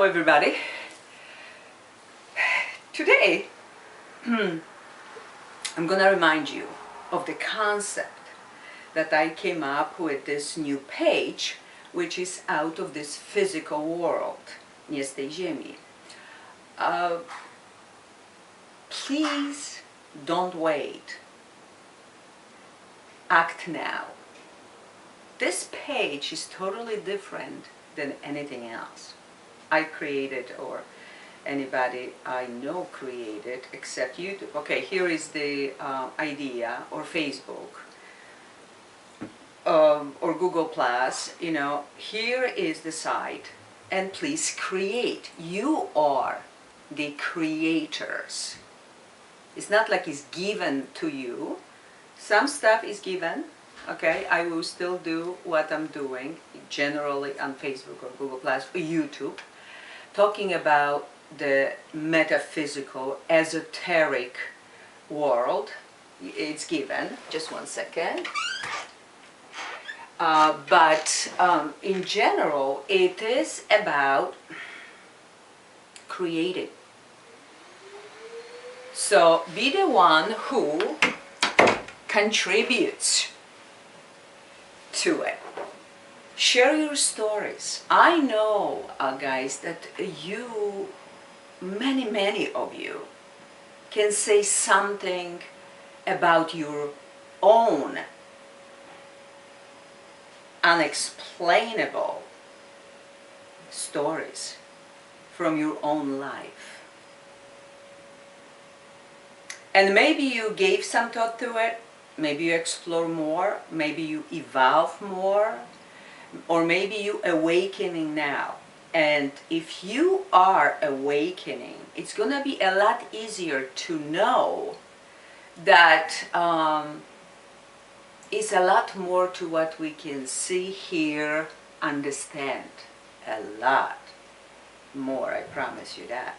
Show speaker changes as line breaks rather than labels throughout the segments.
Hello everybody. Today I'm gonna remind you of the concept that I came up with this new page, which is out of this physical world. Nie z tej ziemi. Please don't wait. Act now. This page is totally different than anything else I created or anybody I know created except YouTube. Okay, here is the idea, or Facebook, or Google Plus. You know, here is the site, and please create. You are the creators. It's not like it's given to you. Some stuff is given. Okay, I will still do what I'm doing generally on Facebook or Google Plus or YouTube, talking about the metaphysical, esoteric world. It's given. Just one second. But in general, it is about creating. So be the one who contributes to it. Share your stories. I know, guys, that you, many of you, can say something about your own unexplainable stories from your own life. And maybe you gave some thought to it, maybe you explore more, maybe you evolve more, or maybe you awakening now. And if you are awakening, it's gonna be a lot easier to know that it's a lot more to what we can see, hear, understand. A lot more, I promise you that.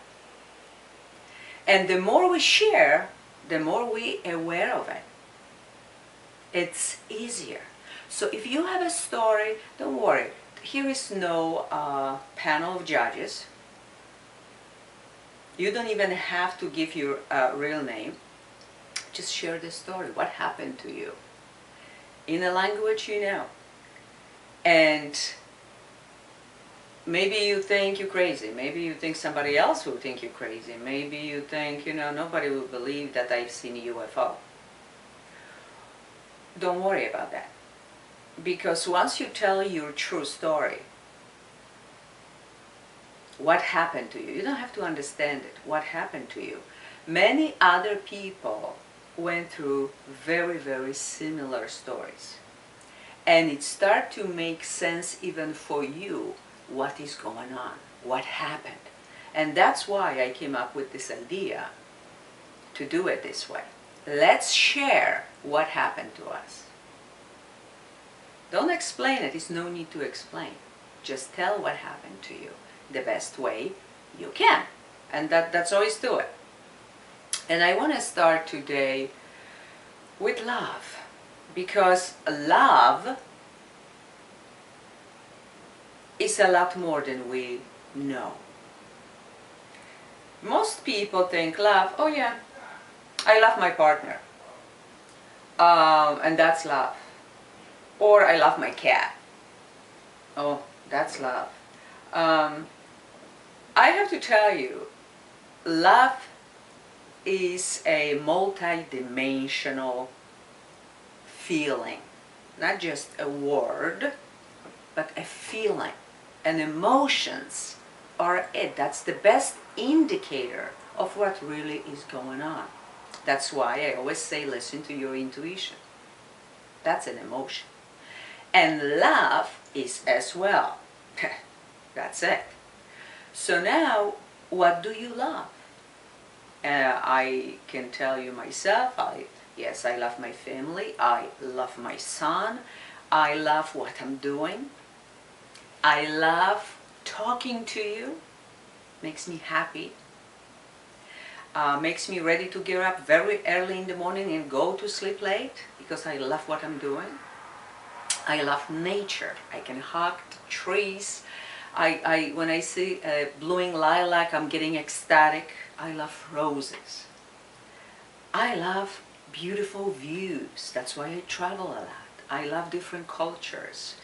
And the more we share, the more we aware of it. It's easier. So if you have a story, don't worry. Here is no panel of judges. You don't even have to give your real name. Just share the story. What happened to you? In a language you know. And maybe you think you're crazy. Maybe you think somebody else will think you're crazy. Maybe you think, you know, nobody will believe that I've seen a UFO. Don't worry about that. Because once you tell your true story, what happened to you, you don't have to understand it. What happened to you? Many other people went through very similar stories. And it starts to make sense even for you what is going on, what happened. And that's why I came up with this idea to do it this way. Let's share what happened to us. Don't explain it. There's no need to explain. Just tell what happened to you the best way you can. And that's always do it. And I want to start today with love. Because love is a lot more than we know. Most people think love, oh yeah, I love my partner. And that's love. Or I love my cat. Oh, that's love. I have to tell you, love is a multi-dimensional feeling. Not just a word, but a feeling. And emotions are it. That's the best indicator of what really is going on. That's why I always say listen to your intuition. That's an emotion. And love is as well. That's it. So now, what do you love? I can tell you myself, yes, I love my family. I love my son. I love what I'm doing. I love talking to you. Makes me happy. Makes me ready to get up very early in the morning and go to sleep late because I love what I'm doing. I love nature. I can hug the trees. When I see a blooming lilac, I'm getting ecstatic. I love roses. I love beautiful views. That's why I travel a lot. I love different cultures.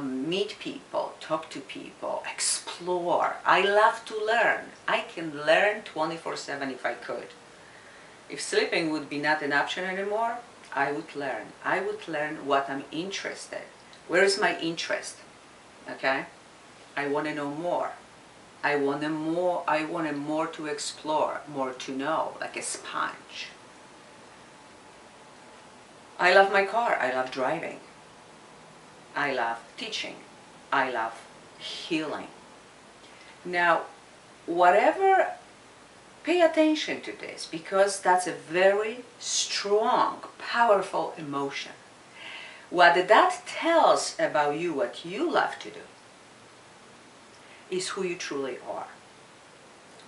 Meet people, talk to people, explore. I love to learn. I can learn 24/7 if I could. If sleeping would be not an option anymore, I would learn. I would learn what I'm interested. Where is my interest? Okay? I want to know more. I wanted more to explore, more to know, like a sponge. I love my car. I love driving. I love teaching. I love healing. Now, whatever, pay attention to this, because that's a very strong, powerful emotion. What that tells about you, what you love to do, is who you truly are,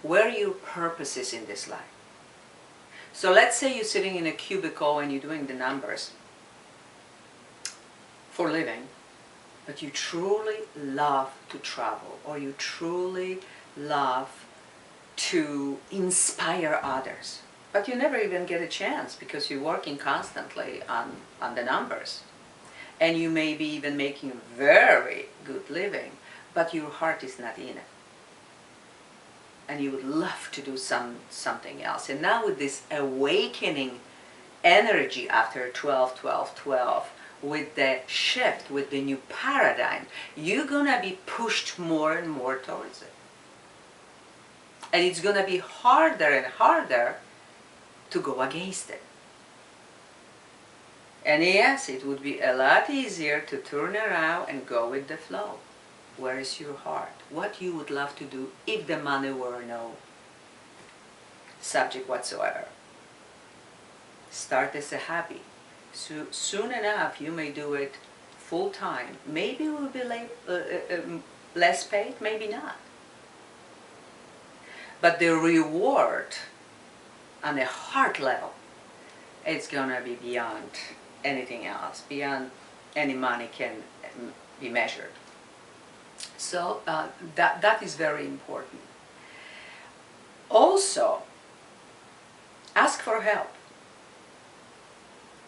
where your purpose is in this life. So let's say you're sitting in a cubicle and you're doing the numbers for living, but you truly love to travel, or you truly love to inspire others, but you never even get a chance because you're working constantly on the numbers, and you may be even making a very good living, but your heart is not in it, and you would love to do something else. And now with this awakening energy after 12, 12, 12, with the shift, with the new paradigm, you're gonna be pushed more and more towards it. And it's gonna be harder and harder to go against it. And yes, it would be a lot easier to turn around and go with the flow. Where is your heart? What you would love to do if the money were no subject whatsoever. Start as a hobby. So soon enough, you may do it full time. Maybe it will be less paid, maybe not. But the reward on a heart level, it's gonna be beyond anything else, beyond any money can be measured. So that is very important. Also, ask for help.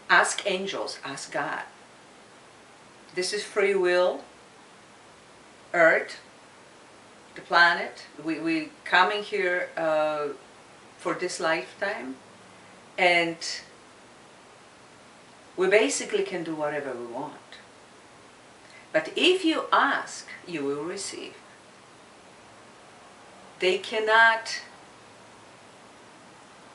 Ask angels, ask God. This is free will, Earth, the planet. We're coming here for this lifetime, and we basically can do whatever we want. But if you ask, you will receive. They cannot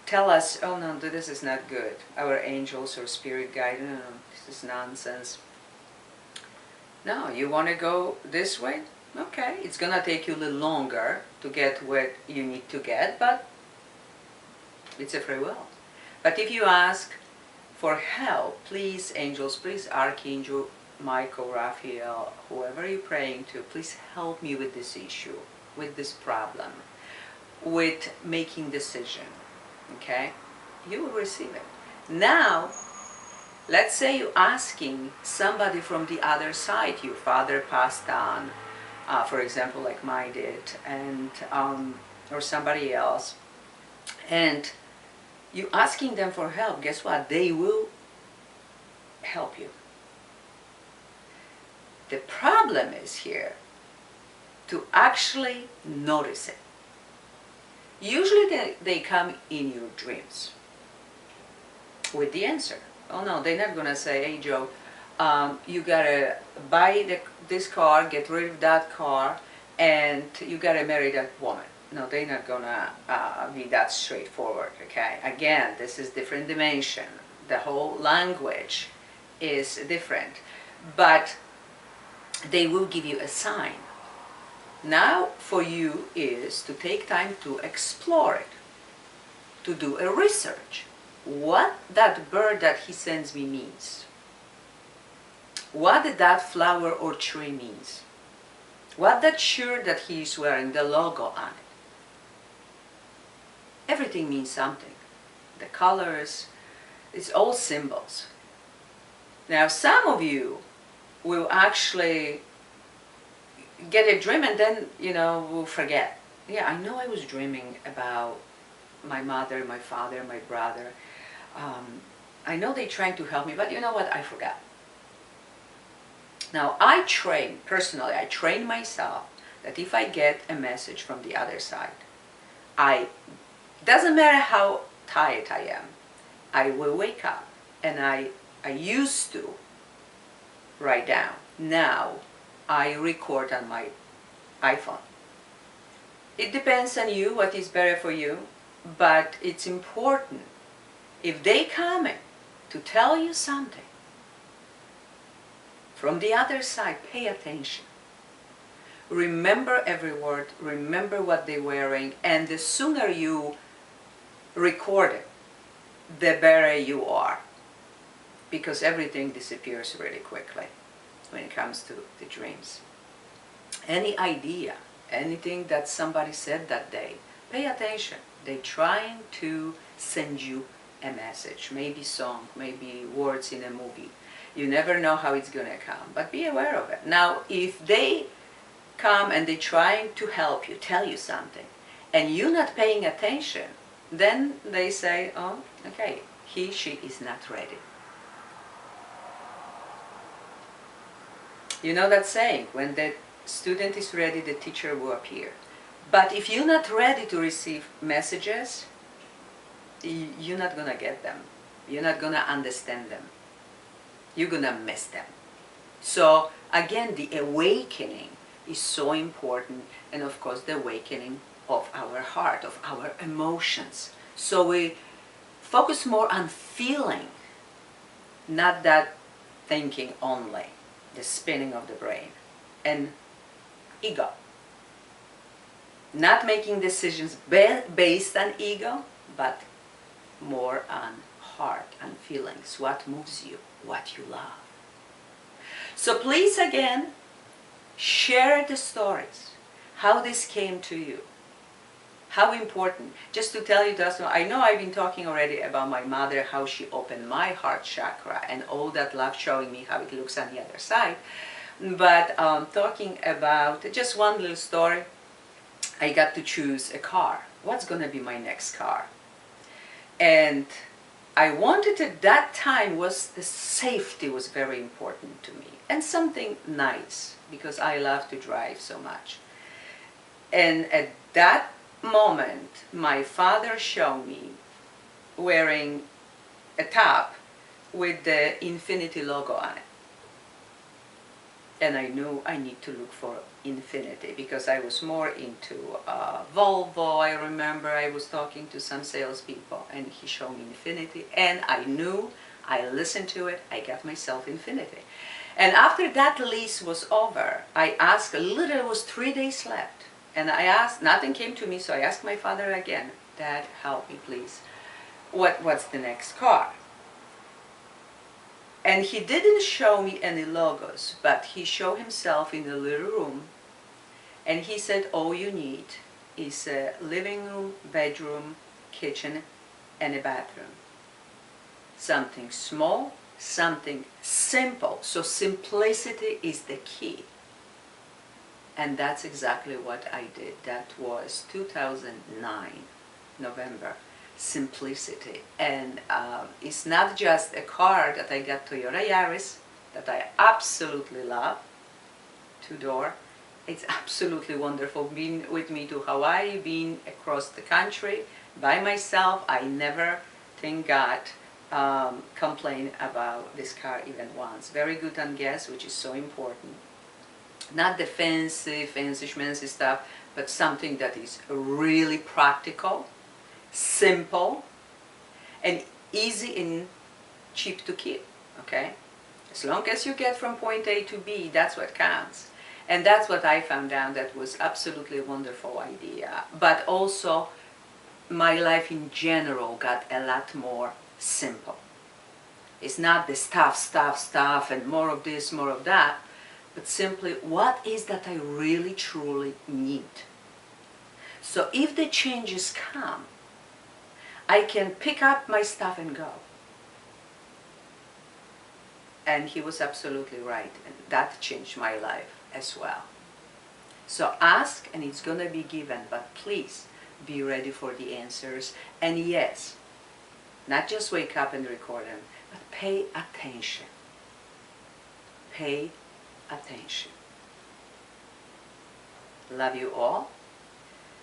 tell us, oh no, this is not good. Our angels or spirit guide, no, this is nonsense. No, you want to go this way? Okay, it's going to take you a little longer to get what you need to get, but it's a free will. But if you ask for help, please, angels, please, Archangel Michael, Raphael, whoever you're praying to, please help me with this issue, with this problem, with making decision, okay? You will receive it. Now, let's say you're asking somebody from the other side, your father passed on, for example, like mine did, and or somebody else, and you're asking them for help. Guess what? They will help you. The problem is here to actually notice it. Usually they come in your dreams with the answer. Oh no, they're not gonna say, hey Joe, you gotta buy this car, get rid of that car, and you gotta marry that woman. No, they're not gonna be that straightforward, okay? Again, this is different dimension. The whole language is different. But they will give you a sign. Now for you is to take time to explore it, to do a research. What that bird that he sends me means. What that flower or tree means. What that shirt that he's wearing, the logo on it. Everything means something. The colors, it's all symbols. Now some of you will actually, get a dream and then, we'll forget. Yeah, I know I was dreaming about my mother, my father, my brother. I know they're trying to help me, but you know what? I forgot. Now, personally, I train myself that if I get a message from the other side, doesn't matter how tired I am, I will wake up and I used to write down. Now, I record on my iPhone. It depends on you, what is better for you, but it's important. If they come in to tell you something, from the other side, pay attention. Remember every word, remember what they're wearing, and the sooner you record it, the better you are. Because everything disappears really quickly when it comes to the dreams. Any idea, anything that somebody said that day, pay attention. They're trying to send you a message, maybe song, maybe words in a movie. You never know how it's going to come, but be aware of it. Now, if they come and they're trying to help you, tell you something, and you're not paying attention, then they say, oh, okay, she is not ready. You know that saying, when the student is ready, the teacher will appear. But if you're not ready to receive messages, you're not going to get them. You're not going to understand them. You're going to miss them. So again, the awakening is so important, and of course the awakening of our heart, of our emotions. So we focus more on feeling, not that thinking only, the spinning of the brain, and ego. Not making decisions based on ego, but more on heart and feelings, what moves you, what you love. So please again, share the stories, how this came to you, how important. Just to tell you, I know I've been talking already about my mother, how she opened my heart chakra, and all that love showing me how it looks on the other side. But talking about just one little story, I got to choose a car. What's going to be my next car? And I wanted at that time the safety was very important to me, and something nice, because I love to drive so much. And at that moment, my father showed me wearing a top with the Infinity logo on it. And I knew I need to look for Infinity, because I was more into Volvo. I remember I was talking to some salespeople and he showed me Infinity, and I knew, I listened to it, I got myself Infinity. And after that lease was over, I asked, literally it was 3 days left, and I asked, nothing came to me, so I asked my father again, Dad, help me please, what's the next car? And he didn't show me any logos, but he showed himself in the little room, and he said, all you need is a living room, bedroom, kitchen, and a bathroom. Something small, something simple. So simplicity is the key. And that's exactly what I did. That was 2009, November. Simplicity. And it's not just a car that I got, Toyota Yaris, that I absolutely love, 2-door. It's absolutely wonderful. Been with me to Hawaii, been across the country by myself. I never, thank God, complain about this car even once. Very good on gas, which is so important. Not the fancy schmancy stuff, but something that is really practical, simple, and easy and cheap to keep, okay? As long as you get from point A to B, that's what counts. And that's what I found out, that was absolutely a wonderful idea. But also, my life in general got a lot more simple. It's not the stuff, and more of this, more of that, but simply, what is that I really, truly need? So if the changes come, I can pick up my stuff and go. And he was absolutely right, and that changed my life as well. So ask and it's going to be given, but please be ready for the answers. And yes, not just wake up and record them, but pay attention. Pay attention. Love you all,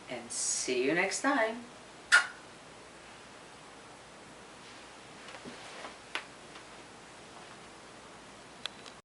and see you next time.